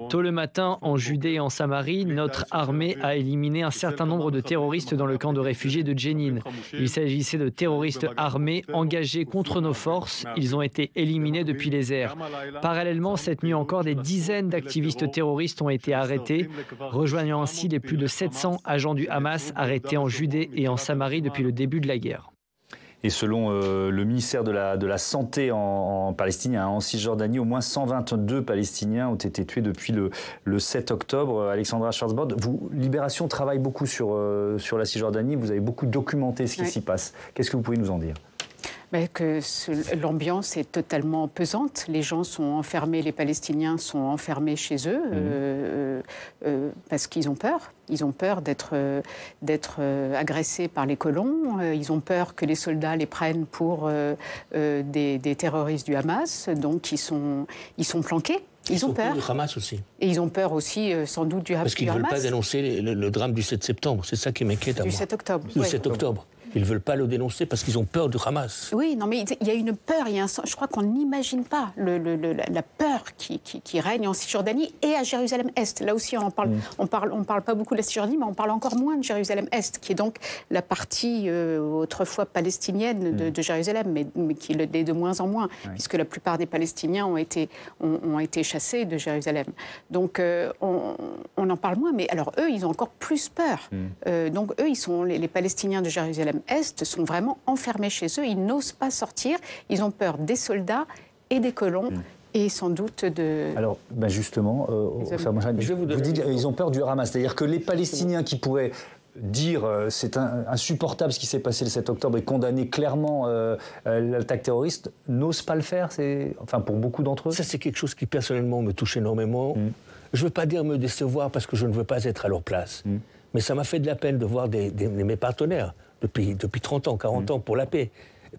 Tôt le matin, en Judée et en Samarie, notre armée a éliminé un certain nombre de terroristes dans le camp de réfugiés de Jenin. Il s'agissait de terroristes armés engagés contre nos forces. Ils ont été éliminés depuis les airs. Parallèlement, cette nuit encore, des dizaines d'activistes terroristes ont été arrêtés, rejoignant ainsi les plus de 700 agents du Hamas arrêtés en Judée et en Samarie depuis le début de la guerre. Et selon le ministère de la Santé en Palestine, en Cisjordanie, au moins 122 Palestiniens ont été tués depuis le 7 octobre. Alexandra Schwarzbord, Libération travaille beaucoup sur la Cisjordanie. Vous avez beaucoup documenté ce qui s'y passe. Qu'est-ce que vous pouvez nous en dire ? Que l'ambiance est totalement pesante. Les gens sont enfermés, les Palestiniens sont enfermés chez eux parce qu'ils ont peur. Ils ont peur d'être agressés par les colons. Ils ont peur que les soldats les prennent pour des terroristes du Hamas. Donc ils sont planqués. Ils ont peur du Hamas aussi. Et ils ont peur aussi, sans doute, du Hamas. Parce qu'ils ne veulent pas dénoncer le drame du 7 septembre. C'est ça qui m'inquiète à moi. Du 7 octobre. Du 7 octobre. Ils ne veulent pas le dénoncer parce qu'ils ont peur du Hamas. Oui, non, mais il y a une peur, je crois qu'on n'imagine pas la peur qui règne en Cisjordanie et à Jérusalem-Est. Là aussi, on parle pas beaucoup de la Cisjordanie, mais on parle encore moins de Jérusalem-Est, qui est donc la partie autrefois palestinienne de Jérusalem, mais qui l'est de moins en moins, puisque la plupart des Palestiniens ont été chassés de Jérusalem. Donc, on en parle moins, mais alors eux, ils ont encore plus peur. Donc, eux, les Palestiniens de Jérusalem-Est sont vraiment enfermés chez eux. Ils n'osent pas sortir. Ils ont peur des soldats et des colons. Et sans doute de... Alors, justement, vous dites ils ont peur du Hamas. C'est-à-dire que les Palestiniens qui pourraient dire c'est insupportable ce qui s'est passé le 7 octobre et condamner clairement l'attaque terroriste, n'osent pas le faire, pour beaucoup d'entre eux. Ça, c'est quelque chose qui personnellement me touche énormément. Je ne veux pas dire me décevoir parce que je ne veux pas être à leur place. Mais ça m'a fait de la peine de voir mes partenaires depuis 30 ans, 40 ans pour la paix.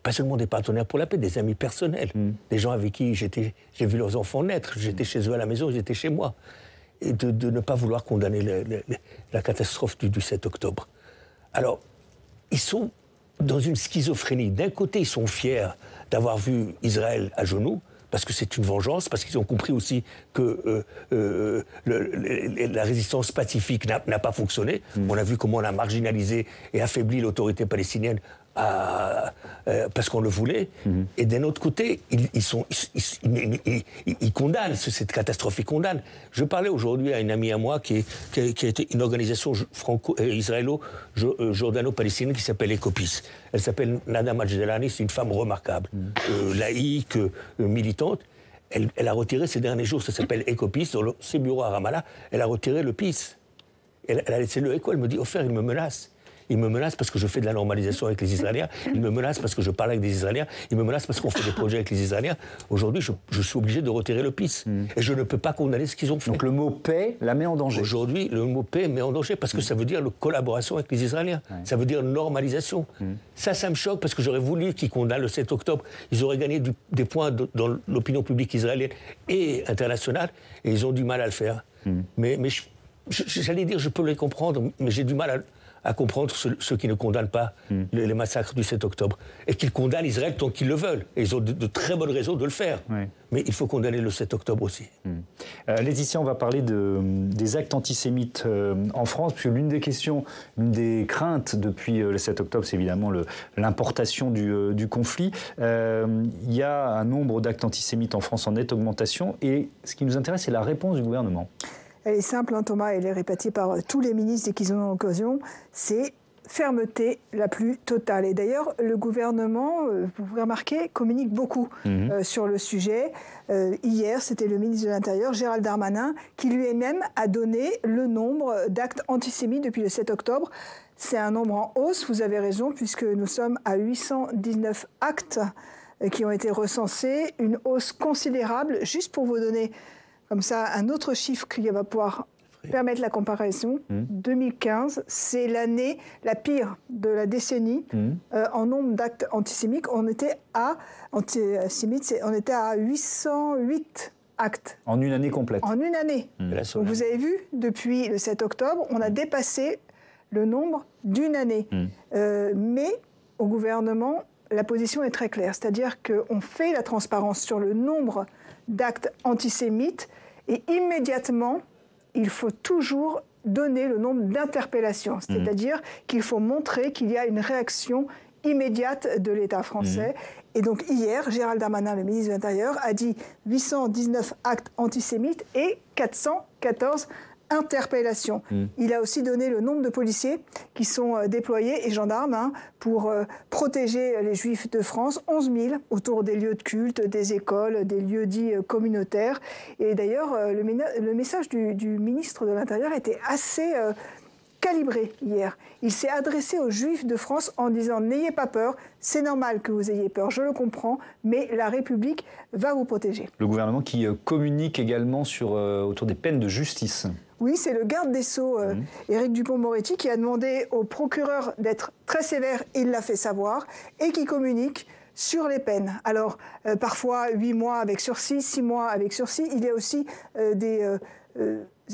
Pas seulement des partenaires pour la paix, des amis personnels, des gens avec qui j'ai vu leurs enfants naître, j'étais chez eux à la maison, j'étais chez moi. Et de ne pas vouloir condamner la catastrophe du 7 octobre. Alors, ils sont dans une schizophrénie. D'un côté, ils sont fiers d'avoir vu Israël à genoux, parce que c'est une vengeance, parce qu'ils ont compris aussi que la résistance pacifique n'a pas fonctionné. On a vu comment on a marginalisé et affaibli l'autorité palestinienne parce qu'on le voulait. Et d'un autre côté, ils condamnent cette catastrophe, ils condamnent. Je parlais aujourd'hui à une amie à moi qui a été une organisation israélo-jordano-palestinienne qui s'appelle Ecopis. Elle s'appelle Nada Majdelani, c'est une femme remarquable, laïque, militante. Elle a retiré ces derniers jours, ça s'appelle Ecopis, dans ses bureaux à Ramallah, elle a retiré le PIS. Elle a laissé le Eco, elle me dit, Ofer, il me menace. Il me menace parce que je fais de la normalisation avec les Israéliens. Il me menace parce que je parle avec des Israéliens. Il me menace parce qu'on fait des projets avec les Israéliens. Aujourd'hui, je suis obligé de retirer le PIS. Et je ne peux pas condamner ce qu'ils ont fait. Donc le mot paix la met en danger. Aujourd'hui, le mot paix met en danger parce que ça veut dire collaboration avec les Israéliens. Ça veut dire normalisation. Ça me choque parce que j'aurais voulu qu'ils condamnent le 7 octobre. Ils auraient gagné des points dans l'opinion publique israélienne et internationale. Et ils ont du mal à le faire. Mais j'allais dire, je peux les comprendre, mais j'ai du mal à comprendre ceux qui ne condamnent pas les massacres du 7 octobre. Et qu'ils condamnent Israël tant qu'ils le veulent. Et ils ont de très bonnes raisons de le faire. Mais il faut condamner le 7 octobre aussi. Laetitia, on va parler des actes antisémites en France, puisque l'une des questions, l'une des craintes depuis le 7 octobre, c'est évidemment l'importation du conflit. Il y a un nombre d'actes antisémites en France en nette augmentation. Et ce qui nous intéresse, c'est la réponse du gouvernement. Elle est simple, Thomas, elle est répétée par tous les ministres dès qu'ils en ont l'occasion, c'est fermeté la plus totale. Et d'ailleurs, le gouvernement, vous pouvez remarquer, communique beaucoup sur le sujet. Hier, c'était le ministre de l'Intérieur, Gérald Darmanin, qui lui-même a donné le nombre d'actes antisémites depuis le 7 octobre. C'est un nombre en hausse, vous avez raison, puisque nous sommes à 819 actes qui ont été recensés, une hausse considérable. Juste pour vous donner comme ça un autre chiffre qui va pouvoir permettre la comparaison, 2015, c'est l'année la pire de la décennie en nombre d'actes antisémites. On était à 808 actes. En une année complète. En une année. Donc vous avez vu, depuis le 7 octobre, on a dépassé le nombre d'une année. Mais au gouvernement, la position est très claire. C'est-à-dire qu'on fait la transparence sur le nombre d'actes antisémites et immédiatement, il faut toujours donner le nombre d'interpellations. C'est-à-dire qu'il faut montrer qu'il y a une réaction immédiate de l'État français. Et donc hier, Gérald Darmanin, le ministre de l'Intérieur, a dit 819 actes antisémites et 414 interpellations. Il a aussi donné le nombre de policiers qui sont déployés et gendarmes pour protéger les Juifs de France, 11 000 autour des lieux de culte, des écoles, des lieux dits communautaires. Et d'ailleurs, le message du ministre de l'Intérieur était assez calibré hier. Il s'est adressé aux Juifs de France en disant « N'ayez pas peur, c'est normal que vous ayez peur, je le comprends, mais la République va vous protéger. » Le gouvernement qui communique également autour des peines de justice. Oui, c'est le garde des Sceaux, Éric Dupond-Moretti, qui a demandé au procureur d'être très sévère, il l'a fait savoir, et qui communique sur les peines. Alors, parfois 8 mois avec sursis, 6 mois avec sursis. Il y a aussi des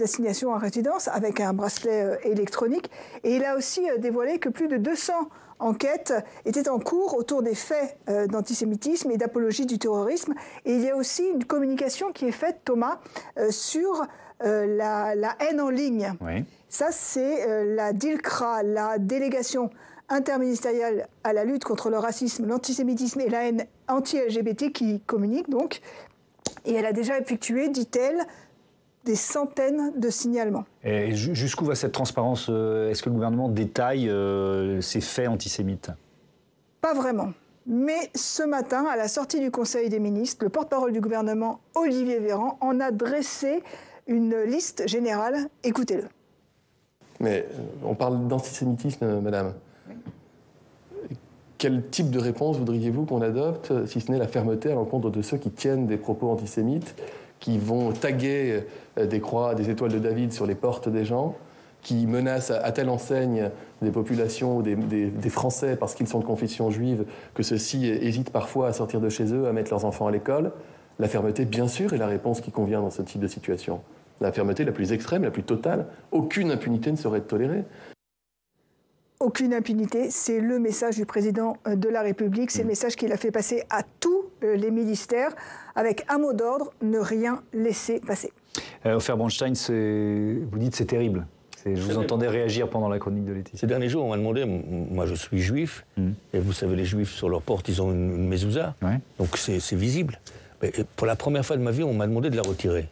assignations à résidence avec un bracelet électronique. Et il a aussi dévoilé que plus de 200 enquêtes étaient en cours autour des faits d'antisémitisme et d'apologie du terrorisme. Et il y a aussi une communication qui est faite, Thomas, sur la haine en ligne. Oui. Ça, c'est la DILCRA, la délégation interministérielle à la lutte contre le racisme, l'antisémitisme et la haine anti-LGBT qui communique donc. Et elle a déjà effectué, dit-elle, des centaines de signalements. Et jusqu'où va cette transparence? Est-ce que le gouvernement détaille ces faits antisémites? Pas vraiment. Mais ce matin, à la sortie du Conseil des ministres, le porte-parole du gouvernement, Olivier Véran, en a dressé une liste générale. Écoutez-le. Mais on parle d'antisémitisme, madame. Oui. Quel type de réponse voudriez-vous qu'on adopte, si ce n'est la fermeté à l'encontre de ceux qui tiennent des propos antisémites, qui vont taguer des croix, des étoiles de David sur les portes des gens, qui menacent à telle enseigne des populations, des Français, parce qu'ils sont de confession juive, que ceux-ci hésitent parfois à sortir de chez eux, à mettre leurs enfants à l'école? La fermeté, bien sûr, est la réponse qui convient dans ce type de situation. La fermeté la plus extrême, la plus totale. Aucune impunité ne saurait être tolérée. Aucune impunité, c'est le message du président de la République, c'est le message qu'il a fait passer à tous les ministères, avec un mot d'ordre, ne rien laisser passer. Ofer Braunstein, vous dites c'est terrible. Je vous entendais réagir pendant la chronique de Laetitia. Ces derniers jours, on m'a demandé, moi je suis juif, et vous savez, les juifs sur leur porte, ils ont une mezouza, donc c'est visible. Mais pour la première fois de ma vie, on m'a demandé de la retirer.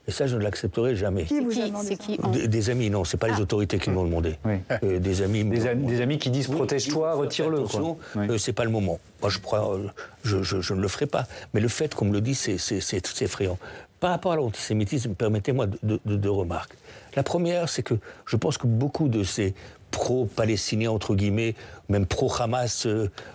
Et ça, je ne l'accepterai jamais. Qui vous a demandé ça ? Des amis, non, c'est pas les autorités qui m'ont demandé. Oui. Des amis. Des amis qui disent protège-toi, retire-le. C'est pas le moment. Moi, je ne le ferai pas. Mais le fait qu'on me le dise, c'est effrayant. Par rapport à l'antisémitisme, permettez-moi deux remarques. La première, c'est que je pense que beaucoup de ces pro-palestiniens, entre guillemets, même pro-Hamas,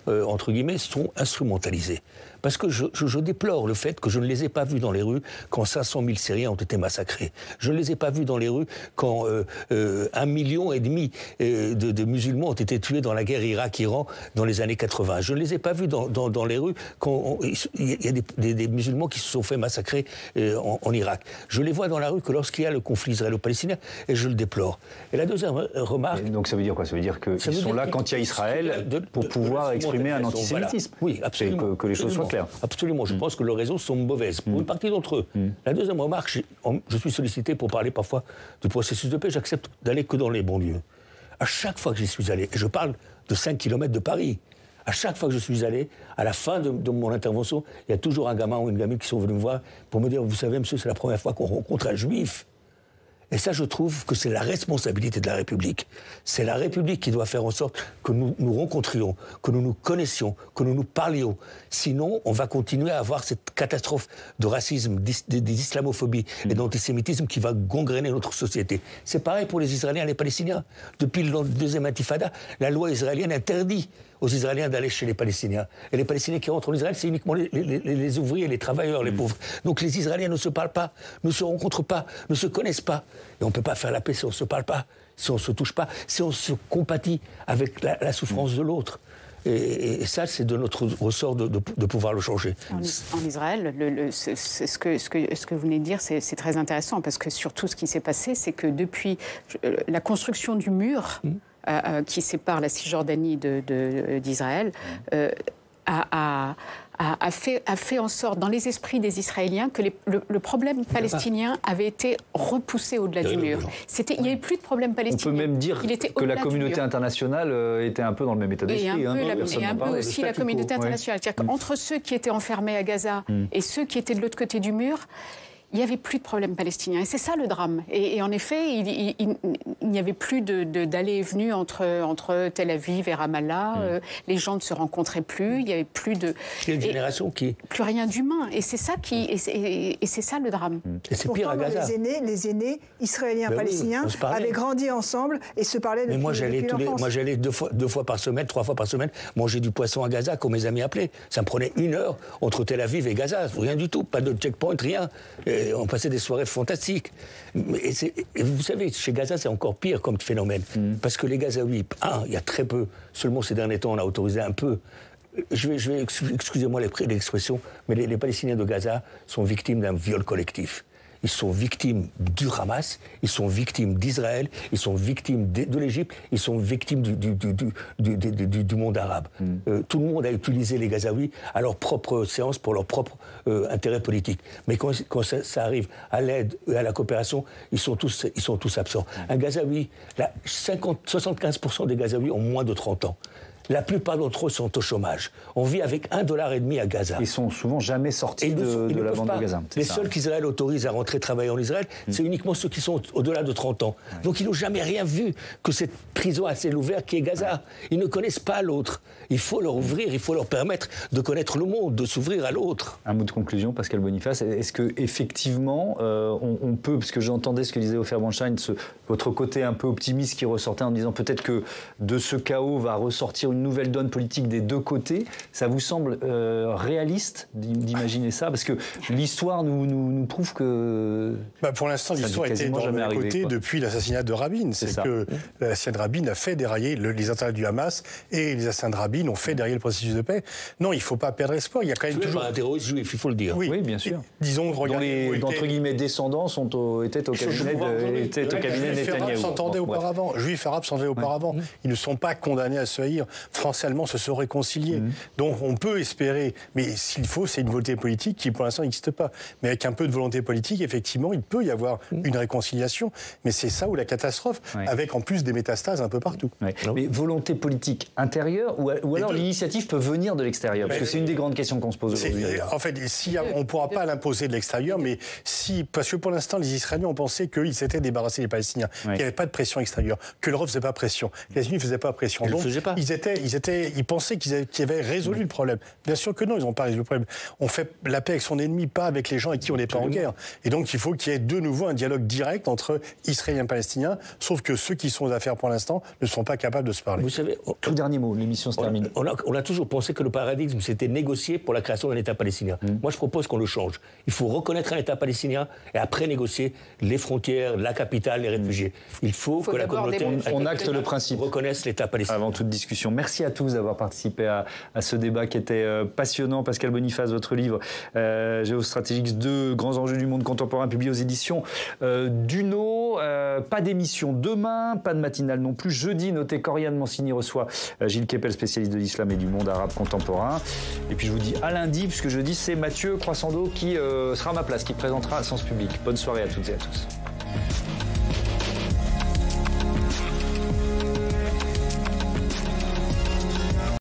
entre guillemets, sont instrumentalisés. Parce que je déplore le fait que je ne les ai pas vus dans les rues quand 500 000 Syriens ont été massacrés. Je ne les ai pas vus dans les rues quand 1,5 million de musulmans ont été tués dans la guerre Irak-Iran dans les années 80. Je ne les ai pas vus dans les rues quand il y a des musulmans qui se sont fait massacrer en Irak. Je les vois dans la rue que lorsqu'il y a le conflit israélo-palestinien, et je le déplore. Et la deuxième remarque... Et donc ça veut dire quoi? Ça veut dire qu'ils sont là quand il y a Israël pour pouvoir exprimer un antisémitisme. Voilà. Oui, absolument. Que les choses soient claires. Absolument. Je pense que leurs raisons sont mauvaises pour une partie d'entre eux. La deuxième remarque, je suis sollicité pour parler parfois du processus de paix. J'accepte d'aller que dans les bons lieux. À chaque fois que j'y suis allé, et je parle de 5 km de Paris, à chaque fois que je suis allé, à la fin de mon intervention, il y a toujours un gamin ou une gamine qui sont venus me voir pour me dire, vous savez, monsieur, c'est la première fois qu'on rencontre un juif. Et ça, je trouve que c'est la responsabilité de la République. C'est la République qui doit faire en sorte que nous nous rencontrions, que nous nous connaissions, que nous nous parlions. Sinon, on va continuer à avoir cette catastrophe de racisme, d'islamophobie et d'antisémitisme qui va gangréner notre société. C'est pareil pour les Israéliens et les Palestiniens. Depuis le deuxième intifada, la loi israélienne interdit aux Israéliens d'aller chez les Palestiniens. Et les Palestiniens qui rentrent en Israël, c'est uniquement les ouvriers, les travailleurs, les pauvres. Donc les Israéliens ne se parlent pas, ne se rencontrent pas, ne se connaissent pas. Et on ne peut pas faire la paix si on ne se parle pas, si on ne se touche pas, si on se compatit avec la souffrance de l'autre. Et ça, c'est de notre ressort de pouvoir le changer. En Israël, ce que vous venez de dire, c'est très intéressant, parce que surtout ce qui s'est passé, c'est que depuis la construction du mur qui sépare la Cisjordanie d'Israël, a fait en sorte, dans les esprits des Israéliens, que le problème palestinien avait été repoussé au-delà du mur. Il n'y avait plus de problème palestinien. On peut même dire que la communauté internationale était un peu dans le même état d'esprit. Et un peu aussi la communauté internationale. C'est-à-dire qu'entre ceux qui étaient enfermés à Gaza et ceux qui étaient de l'autre côté du mur, il n'y avait plus de problème palestinien. Et c'est ça le drame. Et en effet, il n'y avait plus d'allées et venues entre Tel Aviv et Ramallah. Les gens ne se rencontraient plus. Il n'y avait plus de... Il y a une génération qui... Plus rien d'humain. Et c'est ça c'est ça le drame. Et c'est pire à Gaza. Les aînés israéliens, palestiniens, avaient grandi ensemble et se parlaient depuis l'enfance. Moi, j'allais deux fois par semaine, 3 fois par semaine, manger du poisson à Gaza, comme mes amis appelaient. Ça me prenait 1 heure entre Tel Aviv et Gaza. Rien du tout. Pas de checkpoint, rien. On passait des soirées fantastiques. Et vous savez, chez Gaza, c'est encore pire comme phénomène. Parce que les Gazaouis, il y a très peu, seulement ces derniers temps, on a autorisé un peu. Excusez-moi l'expression, mais les Palestiniens de Gaza sont victimes d'un viol collectif. Ils sont victimes du Hamas, ils sont victimes d'Israël, ils sont victimes de l'Égypte, ils sont victimes du monde arabe. Tout le monde a utilisé les Gazaouis à leur propre séance pour leur propre intérêt politique. Mais quand ça arrive à l'aide et à la coopération, ils sont tous absents. Un Gazaoui, 75% des Gazaouis ont moins de 30 ans. La plupart d'entre eux sont au chômage. On vit avec $1,50 à Gaza. Ils sont souvent jamais sortis de la bande de Gaza. Les seuls qu'Israël autorise à rentrer travailler en Israël, c'est uniquement ceux qui sont au-delà de 30 ans. Donc ils n'ont jamais rien vu que cette prison à ciel ouvert qui est Gaza. Ils ne connaissent pas l'autre. Il faut leur ouvrir, il faut leur permettre de connaître le monde, de s'ouvrir à l'autre. Un mot de conclusion, Pascal Boniface. Est-ce qu'effectivement, on peut, parce que j'entendais ce que disait Ofer Braunstein, votre côté un peu optimiste qui ressortait en disant peut-être que de ce chaos va ressortir une nouvelle donne politique des deux côtés. Ça vous semble réaliste d'imaginer ça? Parce que l'histoire nous prouve que... pour l'instant, l'histoire était dans le même côté depuis l'assassinat de Rabin. C'est que l'assassinat de Rabin a fait dérailler les attentats du Hamas et les assassinats de Rabin ont fait dérailler le processus de paix. Non, il ne faut pas perdre espoir. Il y a quand même toujours... un terroriste juif, il faut le dire. Oui, bien sûr. Disons, dont les entre guillemets descendants étaient au cabinet de Netanyahou. S'entendaient auparavant. Juifs arabes s'entendaient auparavant. Ils ne sont pas condamnés à se haïr. Français-allemands se sont réconciliés. Donc on peut espérer, mais s'il faut, c'est une volonté politique qui pour l'instant n'existe pas. Mais avec un peu de volonté politique, effectivement, il peut y avoir une réconciliation. Mais c'est ça où la catastrophe, avec en plus des métastases un peu partout. Mais volonté politique intérieure ou alors l'initiative peut venir de l'extérieur? Parce que c'est une des grandes questions qu'on se pose aujourd'hui. En fait, on ne pourra pas l'imposer de l'extérieur, mais parce que pour l'instant, les Israéliens ont pensé qu'ils s'étaient débarrassés des Palestiniens, qu'il n'y avait pas de pression extérieure, que l'Europe ne faisait pas pression, que les États-Unis ne faisaient pas pression. Donc, ils pensaient qu'ils avaient résolu le problème. Bien sûr que non, ils n'ont pas résolu le problème. On fait la paix avec son ennemi, pas avec les gens avec qui on n'est pas en guerre. Et donc, il faut qu'il y ait de nouveau un dialogue direct entre Israéliens et Palestiniens, sauf que ceux qui sont aux affaires pour l'instant ne sont pas capables de se parler. Vous savez, tout dernier mot, l'émission se termine. On a toujours pensé que le paradigme, c'était négocier pour la création d'un État palestinien. Moi, je propose qu'on le change. Il faut reconnaître un État palestinien et après négocier les frontières, la capitale, les réfugiés. Il faut que la communauté... On acte le principe. Reconnaisse l'État palestinien. Avant toute discussion. Merci à tous d'avoir participé à ce débat qui était passionnant. Pascal Boniface, votre livre Géostratégique 2, grands enjeux du monde contemporain, publié aux éditions Duno. Pas d'émission demain, pas de matinale non plus. Jeudi, notez qu'Oriane Mancini reçoit Gilles Kepel, spécialiste de l'islam et du monde arabe contemporain. Et puis je vous dis à lundi, puisque jeudi, c'est Mathieu Croissando qui sera à ma place, qui présentera Sens Public. Bonne soirée à toutes et à tous.